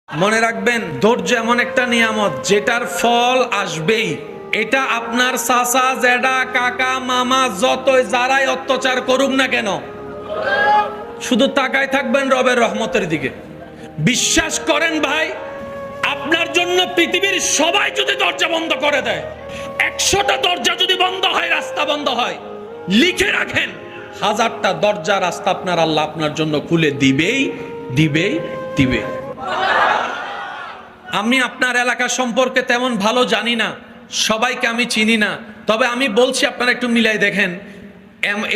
মনে রাখবেন, ধৈর্য এমন একটা নিয়ামত যেটার ফল আসবেই। এটা আপনার চাচা, জেঠা, কাকা, মামা যতই যারাই অত্যাচার করুক না কেন, শুধু তাকায় থাকবেন রবের রহমতের দিকে। বিশ্বাস করেন ভাই, আপনার জন্য পৃথিবীর সবাই যদি দরজা বন্ধ করে দেয়, 100টা দরজা যদি বন্ধ হয়, রাস্তা বন্ধ হয়, লিখে রাখেন 1000টা দরজা রাস্তা আপনার আল্লাহ আপনার জন্য খুলে দিবেই দিবেই দিবে। আমি আপনার এলাকা সম্পর্কে তেমন ভালো জানি না, সবাইকে আমি চিনি না, তবে আমি বলছি আপনারা একটু মিলাই দেখেন।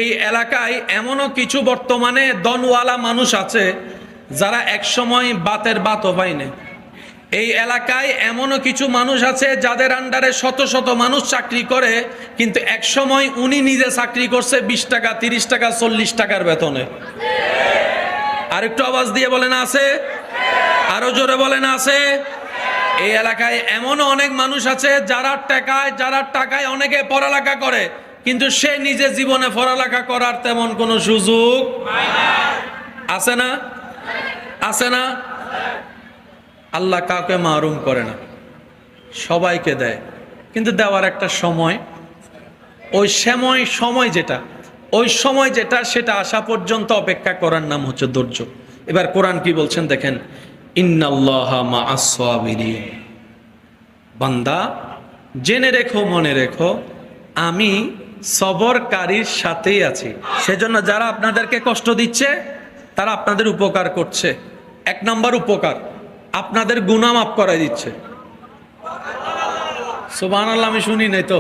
এই এলাকায় এমনও কিছু বর্তমানে দনওয়ালা মানুষ আছে যারা একসময় বাতের বাতও পায়নি। এই এলাকায় এমনও কিছু মানুষ আছে যাদের আন্ডারে শত শত মানুষ চাকরি করে, কিন্তু একসময় উনি নিজে চাকরি করছে 20 টাকা, 30 টাকা, 40 টাকার বেতনে। আরেকটু আওয়াজ দিয়ে বলেন আছে? আরো জোরে বলেন আছে? এই এলাকায় এমনও অনেক মানুষ আছে যারা টাকায় অনেকে পড়ালেখা করে, কিন্তু সে নিজে জীবনে পড়ালেখা করার তেমন কোনো সুযোগ আছে না? আছে না? আল্লাহ কাউকে মাহরুম করে না, সবাইকে দেয়, কিন্তু দেওয়ার একটা সময়, ওই সময় যেটা সেটা আসা পর্যন্ত অপেক্ষা করার নাম হচ্ছে ধৈর্য। এবার কোরআন কি বলছেন দেখেন, ইন্নাল্লাহা মাআস সাবিরিন। বান্দা জেনে রেখো, মনে রেখো, আমি সবরকারীর সাথেই আছি। সেজন্য যারা আপনাদেরকে কষ্ট দিচ্ছে তারা আপনাদের উপকার করছে। 1 নম্বর উপকার, আপনাদের গুনাহ মাফ করে দিচ্ছে। সুবহানাল্লাহ, আমি শুনি নাই তো।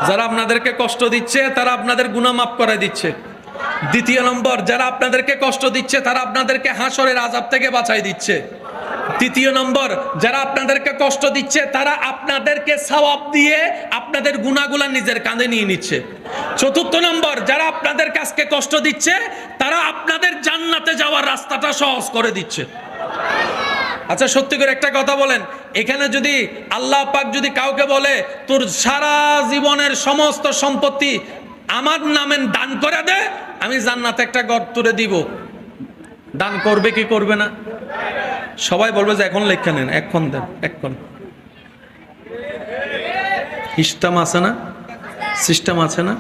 যারা আপনাদেরকে কষ্ট দিচ্ছে তারা আপনাদের গুনাহ মাফ করে দিচ্ছে। 2 নম্বর, যারা আপনাদেরকে কষ্ট দিচ্ছে তারা আপনাদেরকে হাসরের আযাব থেকে বাঁচাই দিচ্ছে। 3 নম্বর, যারা আপনাদেরকে কষ্ট দিচ্ছে তারা আপনাদেরকে সওয়াব দিয়ে আপনাদের গুনাহগুলো নিজের কাঁধে নিয়ে নিচ্ছে। 4 নম্বর, যারা আপনাদের কাছে কষ্ট দিচ্ছে তারা আপনাদের জান্নাতে যাওয়ার রাস্তাটা সহজ করে দিচ্ছে। আচ্ছা, সত্যি করে একটা কথা বলেন, এখানে যদি আল্লাহ পাক যদি কাউকে বলে তোর সারা জীবনের সমস্ত সম্পত্তি আমার নামে দান করে দে, আমি জান্নাতে একটা ঘর তুলে দিব, দান করবে কি করবে না? সবাই বলবে যে এখন লেখা নেন, এখন দেন, এখন। সিস্টেম আছে না? সিস্টেম আছে না?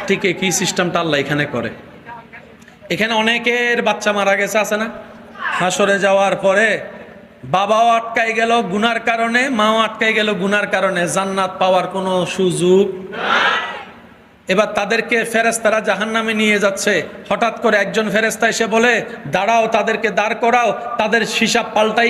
ঠিক একই সিস্টেমটা আল্লাহ এখানে করে। এখানে অনেকের বাচ্চা মারা গেছে, আছে না? হাসরে যাওয়ার পরে বাবাও আটকাই গেল গুনার কারণে, মাও আটকাই গেল গুনার কারণে, জান্নাত পাওয়ার কোনো সুযোগ। এবার তাদেরকে ফেরেশতারা জাহান্নামে নিয়ে যাচ্ছে। হঠাৎ করে একজন ফেরেশতা এসে বলে দাঁড়াও, তাদেরকে দাঁড় করাও, তাদের হিসাব পাল্টাই